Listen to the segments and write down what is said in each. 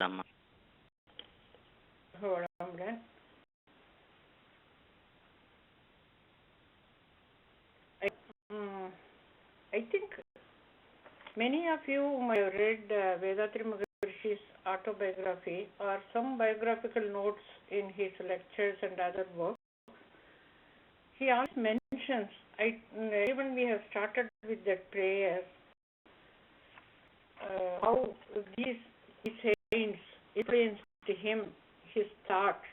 Rama. I think many of you might have read Vedatri Maharshi's autobiography or some biographical notes in his lectures and other works. He also mentions, even we have started with that prayer, how these saints influenced him, his thoughts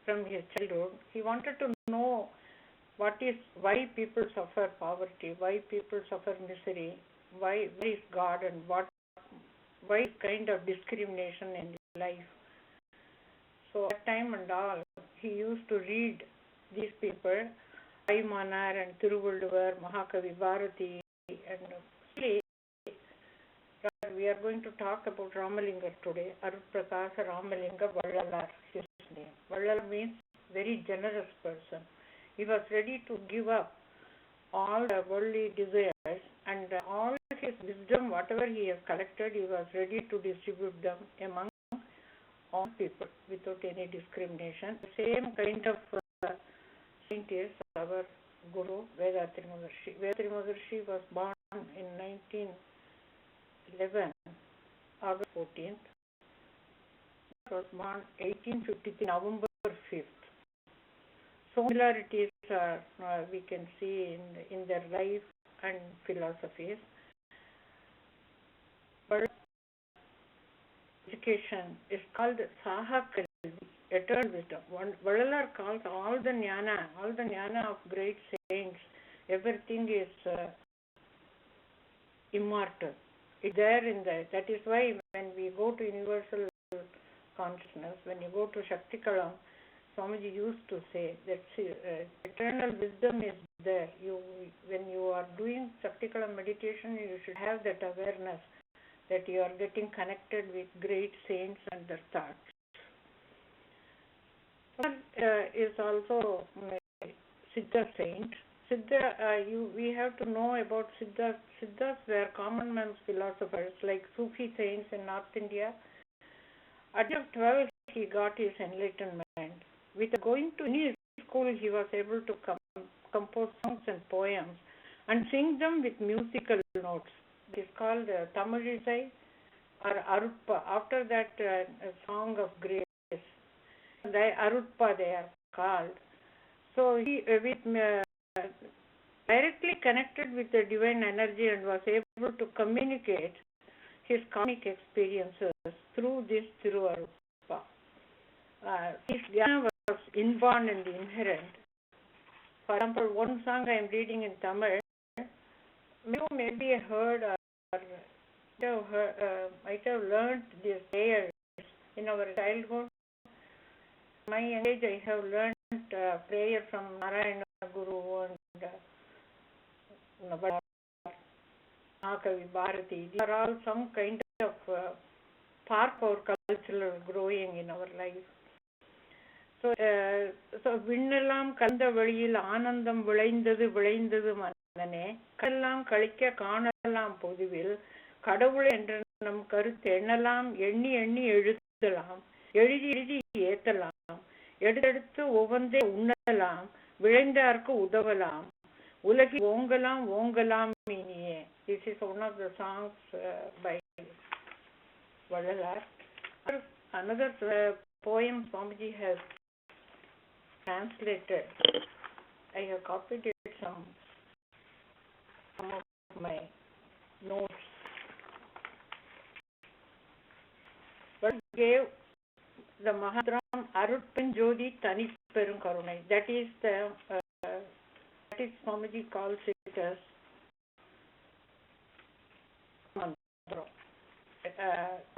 from his childhood. He wanted to know why people suffer poverty, why people suffer misery, why is God, and why kind of discrimination in life. So at time and all, he used to read these people, Aymanar and Thiruvalluvar, Mahakavi Bharati, and we are going to talk about Ramalinga today. Aruprakasa Ramalinga Vallalar, his name. Vallalar means very generous person. He was ready to give up all the worldly desires and all his wisdom, whatever he has collected, he was ready to distribute them among all people without any discrimination. The same kind of saint is our Guru, Vedatri Maharshi. Vedatri Maharshi was born in 1911, August 14th. He was born 1853, November 5th. Similarities we can see in their life and philosophies. But education is called Saha Kalvi, eternal wisdom. Vallalar calls all the jnana of great saints, everything is immortal. It's there in there. That is why when we go to universal consciousness, when you go to Shakti Kalam, Swamiji used to say that eternal wisdom is there. When you are doing Shakti Kalam meditation, you should have that awareness that you are getting connected with great saints and their thoughts. Is also Siddha saint. Siddha, we have to know about Siddhas. Siddhas were common man's philosophers like Sufi saints in North India. At the age of 12, he got his enlightenment. With going to any school, he was able to compose songs and poems and sing them with musical notes. It is called Tamilisai or Arutpa. After that, a song of grace. The Arutpa they are called. So he directly connected with the divine energy and was able to communicate his karmic experiences through this Arutpa. His jnana was inborn and inherent. For example, one song I am reading in Tamil, you maybe heard or might have learned these prayers in our childhood. My age, I have learned prayer from Narayana Guru and Mahakavi Bharati. These are all some kind of part of our cultural growing in our life. So விண்ணெல்லாம் கந்த வழியில் ஆனந்தம் விளைந்தது மனனே கல்லாம் கழிக்க காணலாம் பொதுவில் கடவுளை என்ற நம் கருத்து எண்ணலாம் எண்ணி எழுதலாம் எழுதி ஏத்தலாம் எடுத்தெடுத்து ஒவ்வொன்றே உண்ணலாம் விளைந்தார்க்கு உதவலாம் உலகில் ஓங்கலாம் இனியே. This is one of the songs by Vallalar. Another poem Swamiji has translated. I have copied it some of my notes. But gave the Mahadram Arutpanjodi Taniperum Karunai. That is Swamiji calls it as mantra.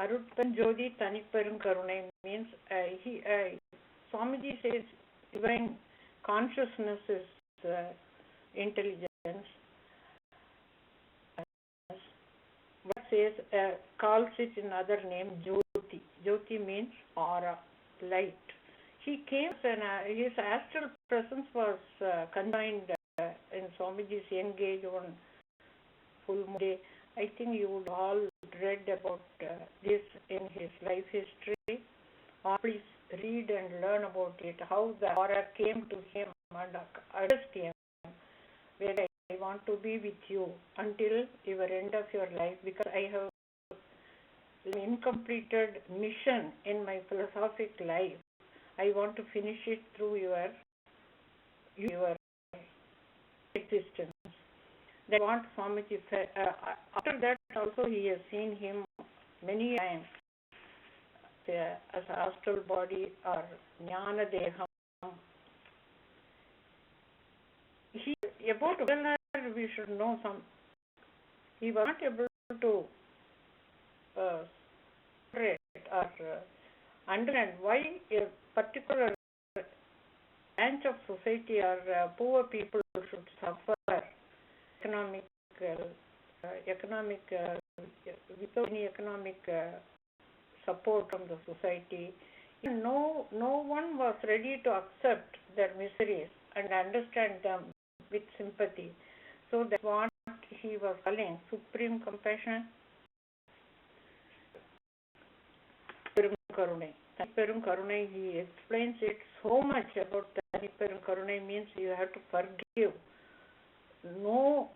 Arutpanjodi Taniperum Karunai means Swamiji says divine consciousness is intelligence. What says calls it another name Jyoti. Jyoti means aura, light. He came and his astral presence was confined in Swamiji's young age on full moon day. I think you would all read about this in his life history. Please read and learn about it, how the aura came to him and addressed him, where I want to be with you until your end of your life, because I have an incompleted mission in my philosophic life. I want to finish it through your existence. They want Swamiji. After that also he has seen him many times as astral body or Jnana Deham. About Velar we should know some. He was not able to separate or understand why a particular branch of society or poor people should suffer without any economic support from the society. No one was ready to accept their miseries and understand them with sympathy. So that's what he was calling supreme compassion. Perum Karunai, he explains it so much about Tani Perum Karunai means you have to forgive. No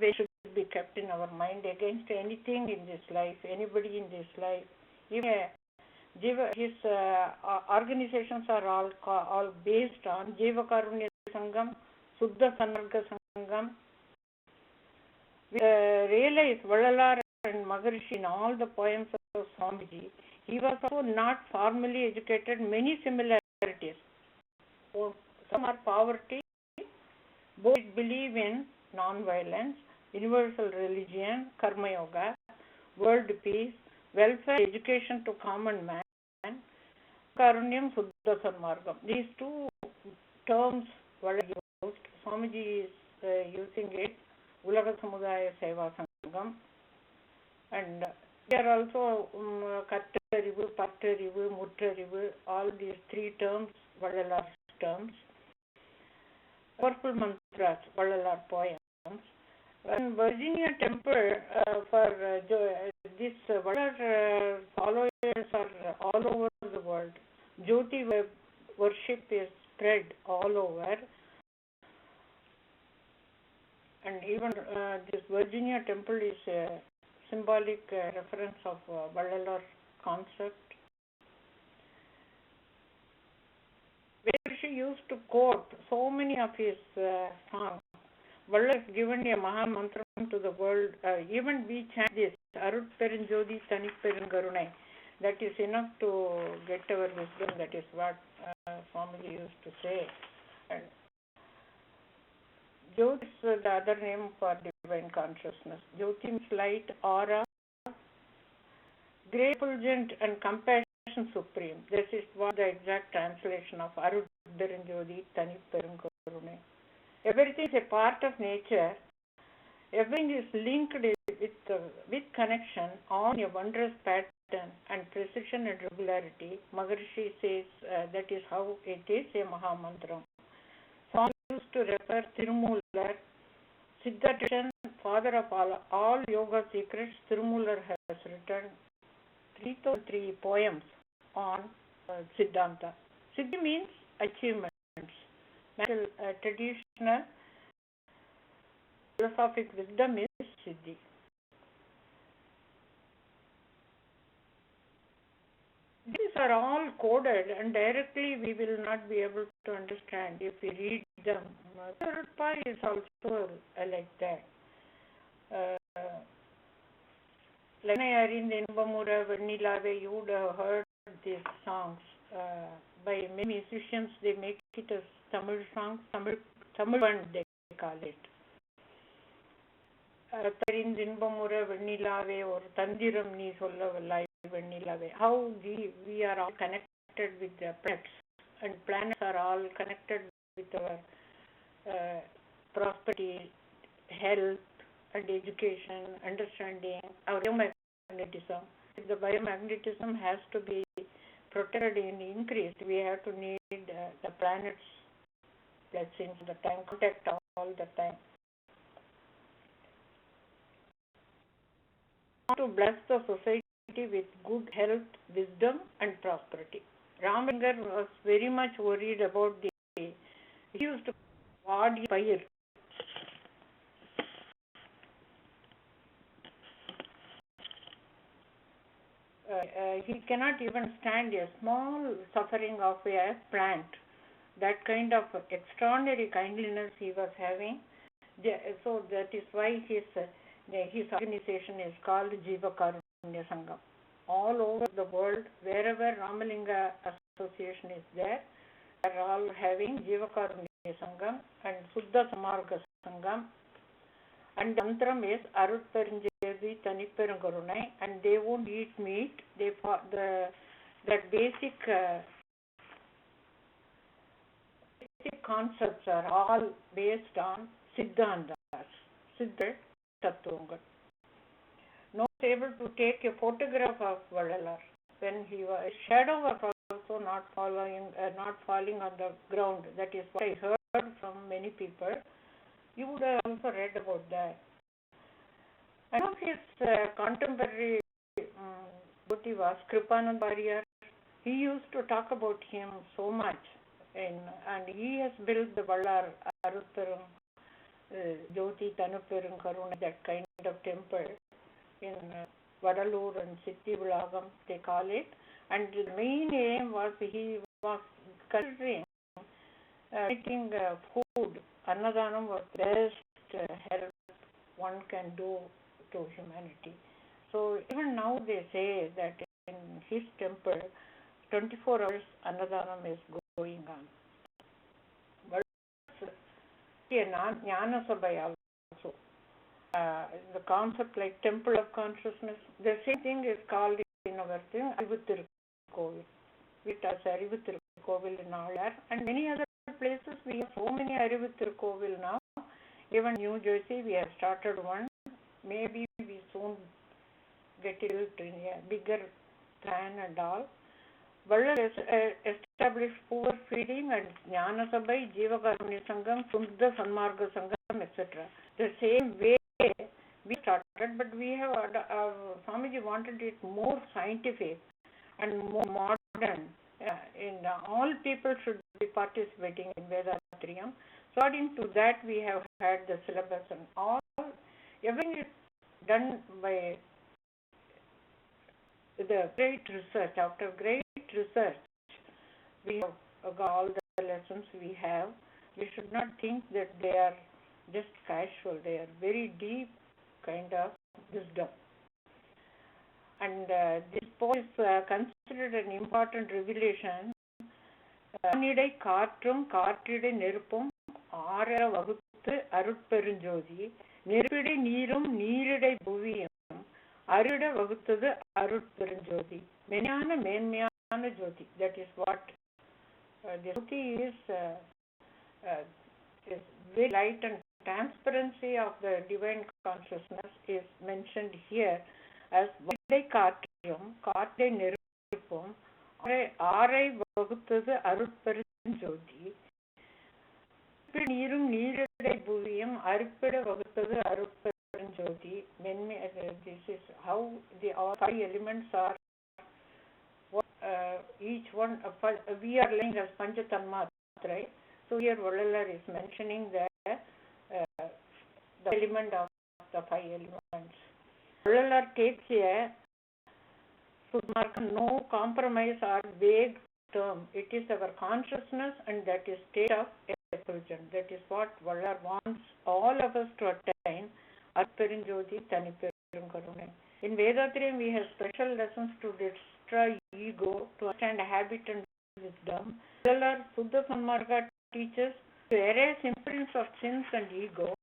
way should be kept in our mind against anything in this life, anybody in this life. Even his organizations are all based on Jiva Karunya Sangam, Suddha Sanarga Sangam. We realize Valalar and Maharishi in all the poems of Swamiji. He was also not formally educated, many similarities. Some are poverty, both believe in non-violence, universal religion, karma yoga, world peace, welfare, education to common man, karunyam, suddha sanmargam. These two terms were used. Swamiji is using it, Ulaga Samudaya Seva Sangam, and there are also Kattarivu, Pattarivu, Muttarivu, all these three terms, Vadalar terms. Powerful mantras, Vadalar poems. In Virginia temple, for this Vadalar followers are all over the world. Jyoti worship is spread all over. And even this Virginia temple is a symbolic reference of Vadalar concept. Where she used to quote so many of his songs. Vadalar has given a Maha Mantram to the world. Even we chant this, Arut Perinjodi Tani Perungarunai. That is enough to get our wisdom. That is what Swamiji used to say. And Jyoti is the other name for divine consciousness. Jyoti means light, aura, great, fulgent, and compassion supreme. This is what the exact translation of Arut Perinjodi Tani Perungarunai. Everything is a part of nature. Everything is linked with connection on a wondrous pattern and precision and regularity. Maharishi says that is how it is a Maha Mantram. Some used to refer Tirumular, Siddha tradition, father of all yoga secrets. Tirumular has written 303 poems on Siddhanta. Siddhi means achievements. Traditional philosophic wisdom is Siddhi. These are all coded and directly we will not be able to understand if we read them. Third part is also like that. Lanayari Nembamura Vanilave, you would have heard these songs by many musicians. They make it as Tamil songs, Tamil one they call it. Tarindimbamura Vanilave or Tandiram Ni Solla Valai Vanilave. How we are all connected with the planets, and planets are all connected with our prosperity, health, and education, understanding, our biomagnetism. If the biomagnetism has to be protected and increased, we have to need the planets' blessings, the time, contact all the time. to bless the society with good health, wisdom, and prosperity. Ramalingar was very much worried about he used to Vadi Payir. He cannot even stand a small suffering of a plant. That kind of extraordinary kindliness he was having. So that is why his organization is called Jiva Karunya Sangam. All over the world, wherever Ramalinga Association is there, they are all having Jiva Karunya Sangam and Suddha Samarga Sangam. And the mantram is Arutparinjevi Taniperungarunai, and they won't eat meat. That basic concepts are all based on Siddhantas, Siddha Tattvangal. No one was able to take a photograph of Vallalar when he was. His shadow was also not falling on the ground. That is what I heard from many people. You would have also read about that. I know his contemporary devotee was Kripanandariyar. He used to talk about him so much, and he has built the Vallar Arutharam Jyoti Tanuperum Karuna, that kind of temple in Vadalur and Sitti Vilagam, they call it. And the main aim was he was considering making food. Annadanam was the best help one can do to humanity. So even now they say that in his temple, 24 hours Annadanam is going on. But Jnana Sabhaya also. The concept like temple of consciousness, the same thing is called in our thing, Arivuthirukovil. It has Arivuthirukovil in all that, and many other places. We have so many Arivuthirukovil now. Even New Jersey, we have started one. Maybe we soon get it in a bigger plan and all. Vallar established poor feeding and Jnana Sabhai, Jiva Karunya Sangam, Suddha Sanmarga Sangam, etc. The same way we started, but we have Swamiji wanted it more scientific and more modern. All people should be participating in Vedatriyam. So according to that, we have had the syllabus and everything is done by the great research. After great research, we have got all the lessons we have. We should not think that they are just casual. They are very deep kind of wisdom. And this poem is considered an important revelation. Anidai Katrum, Katridai Nirpum, Ara Vaguthu, Arutperunjodi, Nirpidai Neerum, Neeridai Bhuviyam, Arida Vaguthu, Arutperunjodi, Menana Menmyana Jyoti. That is what the Jyoti is very light, and transparency of the divine consciousness is mentioned here as Vadai Katrum, Katridai Nirpum, Arai Vaguthu, Arutperunjodi, Neerum, Neeridai Bhuviyam, Aripida Vaguthu, Arutperunjodi. This is how the all 5 elements are. Each one, we are laying as Panchatanmat, right? So here Vallalar is mentioning the element of the 5 elements. Vallalar takes a no compromise or vague term. It is our consciousness, and that is state of effulgence. That is what Vallalar wants all of us to attain. Arutperunjodi Taniperum Karunai. In Vedatriyam, we have special lessons to destroy ego, to understand habit and wisdom. Vallalar Suddha Sanmarga teaches to erase imprints of sins and ego.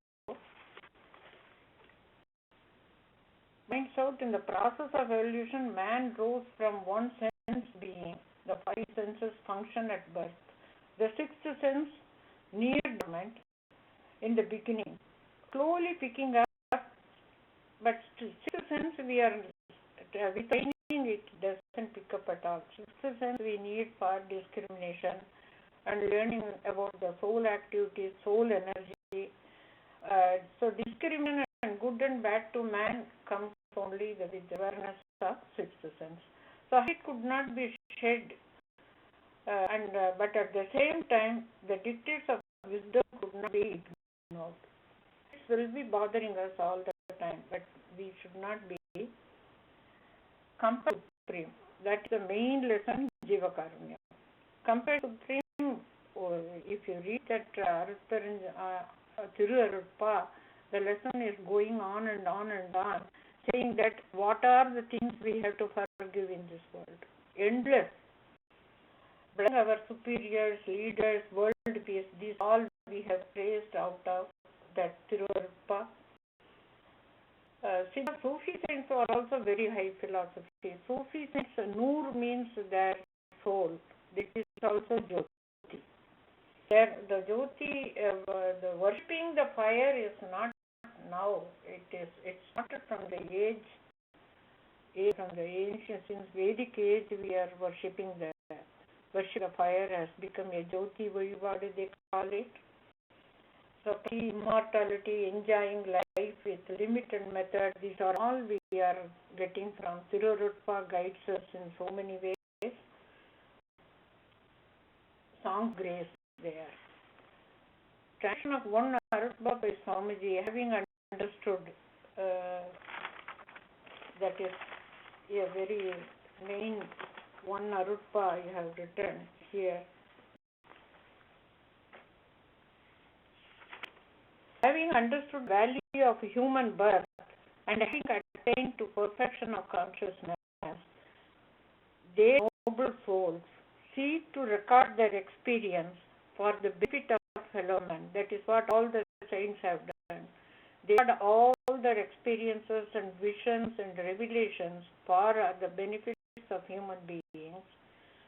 Points out, in the process of evolution, man rose from one sense being. The 5 senses function at birth. The 6th sense needed dormant in the beginning, slowly picking up, but 6th sense we are training, it doesn't pick up at all. 6th sense we need for discrimination and learning about the soul activities, soul energy. So discrimination and good and bad to man comes only with the awareness of sixth sense. So it could not be shed, but at the same time, the dictates of wisdom could not be ignored. This will be bothering us all the time, but we should not be compared to Supreme. That is the main lesson in Jiva Karunya. Compared to Supreme, if you read that Thiru Arutpa, the lesson is going on and on and on, saying that what are the things we have to forgive in this world. Endless. Blessing our superiors, leaders, world peace, these all we have praised out of that Thiru Arutpa. Sufi saints are also very high philosophy. Sufi saints, Noor means their soul. This is also Jyoti. The Jyoti, the worshipping the fire is not now. It started from the age from the ancient, since Vedic age we are worshipping the fire has become a Jyoti Vazhipadu, they call it. So immortality, enjoying life with limited method, these are all we are getting from Thiru Arutpa, guides us in so many ways. Song grace there. Translation of one Arutpa by Swamiji, having understood that is a very main one Arutpa you have written here. Having understood value of human birth and having attained to perfection of consciousness, they noble souls seek to record their experience for the benefit of fellow men. That is what all the saints have done. They had all their experiences and visions and revelations for the benefits of human beings.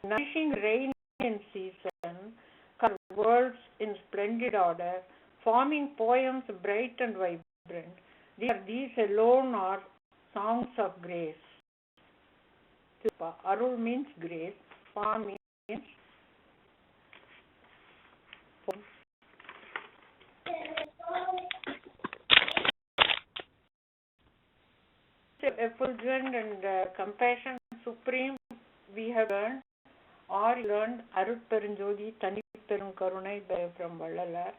Nourishing rain in season, cover worlds in splendid order, forming poems bright and vibrant. These alone are songs of grace. Arul means grace, Pa means effulgent and compassion supreme we have learned Arutperenjodi Thanipperum Karunai from Vallalar.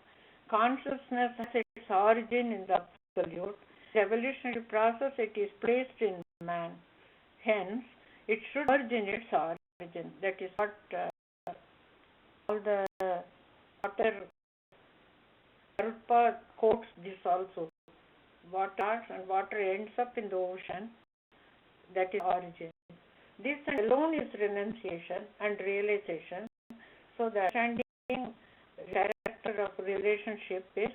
Consciousness has its origin in the absolute. The evolutionary process, it is placed in man. Hence, it should merge in its origin. That is what all the water Arutpa quotes this also. Water and water ends up in the ocean. That is origin. This alone is renunciation and realization. So the understanding character of relationship is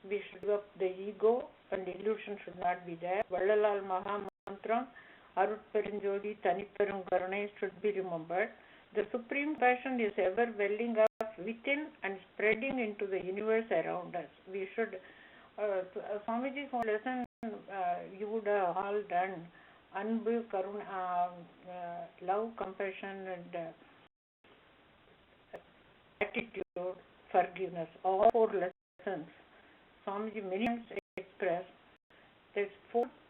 we should give up the ego and illusion should not be there. Vallalal Maha Mantram, Arutperenjodi Thanipperum Karunai should be remembered. The supreme passion is ever welling up within and spreading into the universe around us. We should, Swamiji's lesson you would have all done. Anbu, Karuna, love, compassion and attitude, forgiveness, all four lessons. Swamiji many times expressed that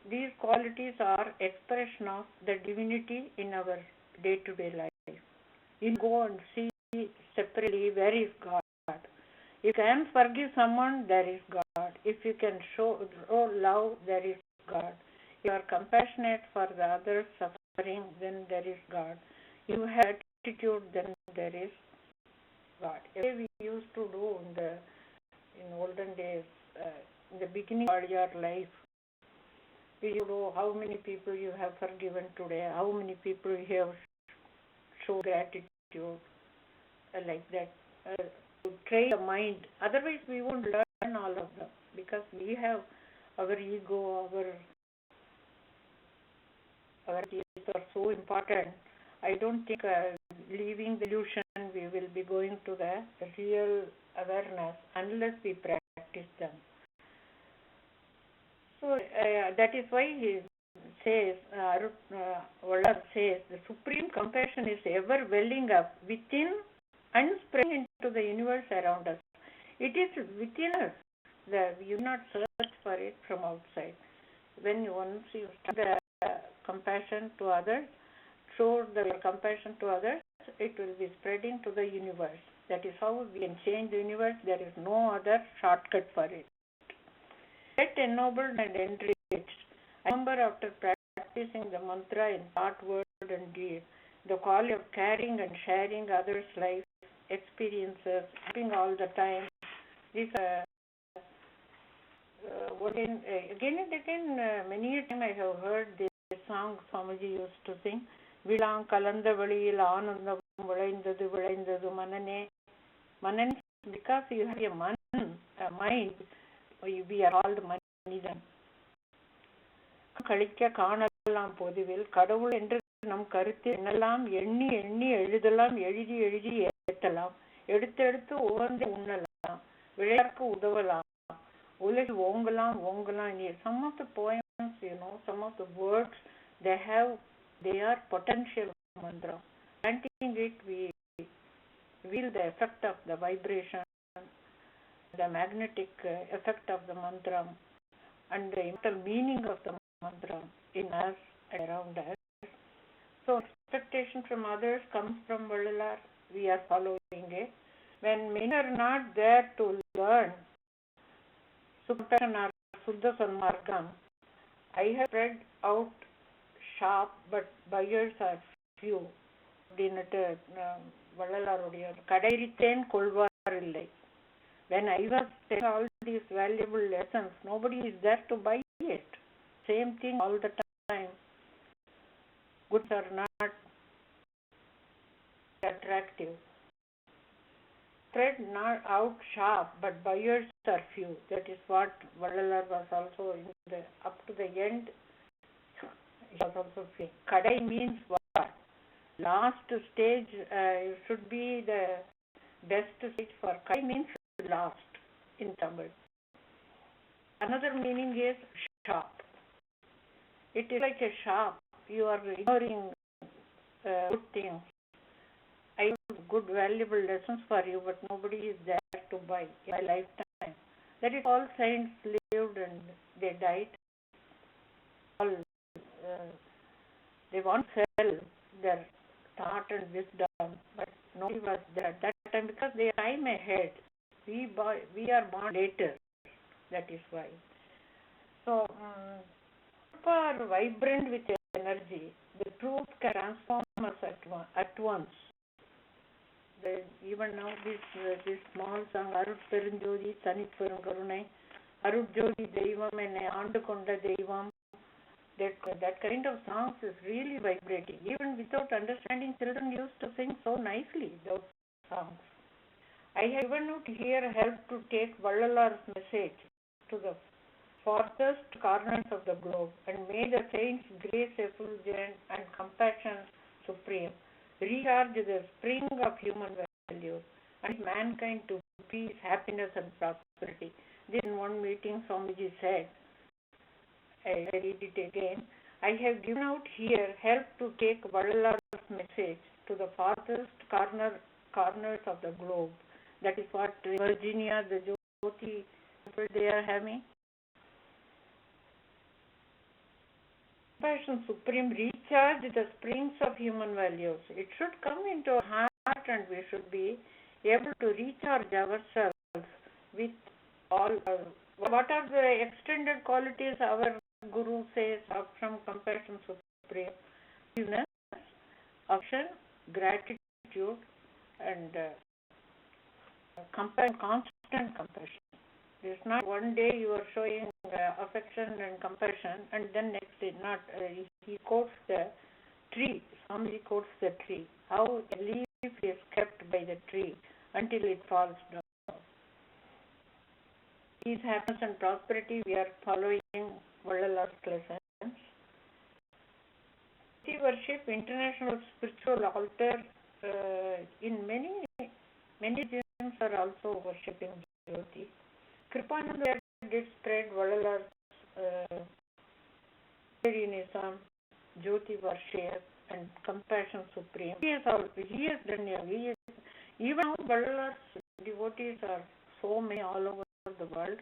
these qualities are expression of the divinity in our day-to-day life. You go and see separately where is God. If you can forgive someone, there is God. If you can show love, there is God. If you are compassionate for the others suffering, then there is God. You have attitude, then there is God. We used to do in olden days, in the beginning of your life, you know how many people you have forgiven today, how many people you have shown gratitude, like that. To train the mind. Otherwise, we won't learn all of them because we have our ego, our needs are so important. I don't think leaving the illusion, we will be going to the real awareness unless we practice them. So that is why he says, Vallar says, the supreme compassion is ever welling up within and spreading into the universe around us. It is within us. We do not search for it from outside. once you start the compassion to others, show the compassion to others, it will be spreading to the universe. That is how we can change the universe. There is no other shortcut for it. Get ennobled and enriched. I remember after practicing the mantra in thought, word, and deed, the quality of caring and sharing others' life experiences, helping all the time. This again and again, many a time I have heard this song Swamiji used to sing. Vilang kalanda veliyil aanandam vilaindadu vilaindadu manane. Manan, because you have a mind, we are called manidan. Kalikka kaanalam podivil kadavul endru நம் கருத்து என்னெல்லாம் எண்ணி எண்ணி எழுதலாம், எழுதி எழுதி ஏற்றலாம், எடுத்து உவந்து உண்ணலாம், விளையாட்டு உதவலாம், உலகில் ஓங்கலாம் ஓங்கலாம். Some of the poems, some of the words they are potential mantra. Chanting it, we feel the effect of the vibration, the magnetic effect of the mantra, and the immortal meaning of the mantra in us and around us. So expectation from others comes from Vallalar. We are following it. When many are not there to learn Compassion or Suddha Sanmargam, I have spread out shop, but buyers are few. Vallalaruடைய கடைரித்தேன் கொள்வார் இல்லை. When I was telling all these valuable lessons, nobody is there to buy it. Same thing all the time. Goods are not attractive. Spread not out sharp, but buyers are few. That is what Vallalar was also up to the end. He was also saying. Kadai means what? Last stage should be the best stage for Kadai means last in Tamil. Another meaning is shop. It is like a shop. You are ignoring good things. I have good valuable lessons for you, but nobody is there to buy in my lifetime. That is all saints lived and they died. All they want to sell their thought and wisdom, but nobody was there at that time because they are time ahead. We are born later. That is why. So, are vibrant with energy. The truth can transform us at once. Even now, this small song, Arutperunjodi, Sanitperunkarunai, Arutjodi Deivam, Enne Aandu Konda Deivam, that kind of songs is really vibrating. Even without understanding, children used to sing so nicely those songs. I have given out here help to take Vallalar's message to the farthest corners of the globe, and may the saints' grace effulgent and compassion supreme recharge the spring of human values and mankind to peace, happiness, and prosperity. This in one meeting Swamiji said, I read it again, I have given out here help to take Vallalar's message to the farthest corners of the globe. That is what Virginia, the Jyoti people they are having. Compassion Supreme recharge the springs of human values. It should come into our heart and we should be able to recharge ourselves with all. What are the extended qualities our Guru says from Compassion Supreme? Forgiveness, affection, gratitude, and constant compassion. It is not one day you are showing affection and compassion and then next day not. He quotes the tree. Swamiji quotes the tree. How a leaf is kept by the tree until it falls down. Peace, happiness and prosperity, we are following Vallalar's lessons. We worship International Spiritual Altar. In many regions are also worshipping Jyoti. Kripananda did spread Vallalar's vegetarianism, Jyoti worship, and Compassion Supreme. He has done it. Even now, Vallalar's devotees are so many all over the world.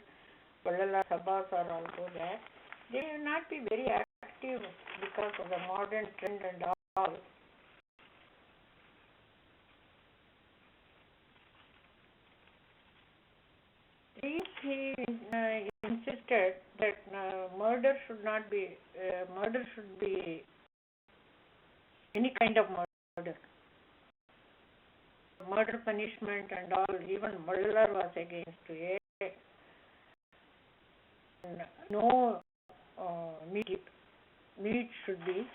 Vallalar Sabhas are also there. They will not be very active because of the modern trend and all. He insisted that murder should be any kind of murder. Murder punishment and all, even Mullar was against it. No meat should be,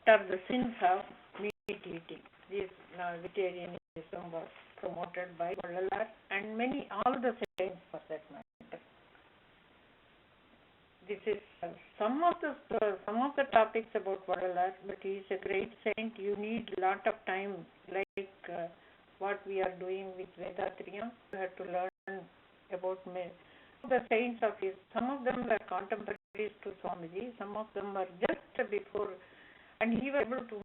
or the sins of meat eating. This vegetarianism was promoted by Mullar and all the saints for that matter. This is some of the topics about Mullar, but he is a great saint. You need a lot of time, like what we are doing with Vedatriya. You have to learn about the saints of his. Some of them were contemporaries to Swamiji, some of them were just before, and he was able to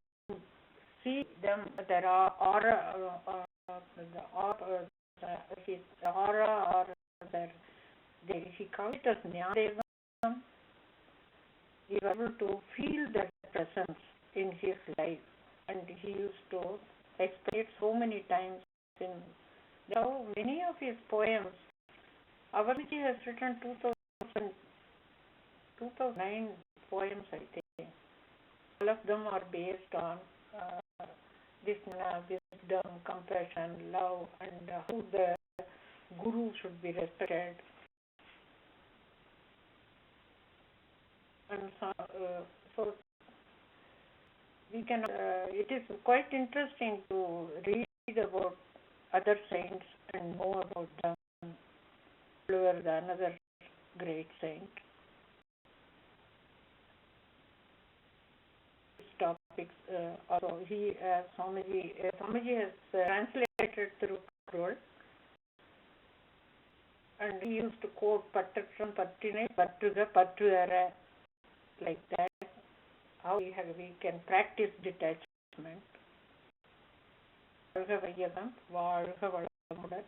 see them. There are his aura, or he called it as Jnanadevam. He was able to feel that presence in his life, and he used to explain it so many times. Now, many of his poems, Avarji has written 2009 poems, I think. All of them are based on wisdom, compassion, love, and how the guru should be respected. And so we can. It is quite interesting to read about other saints and know about them. Another great saint. Topics. Also, Swamiji has translated through Krol, and he used to quote Pattatram Pattinai Pattuga Pattuara, like that. How we can practice detachment. வாழ்க வையகம், வாழ்க வளமுடன்.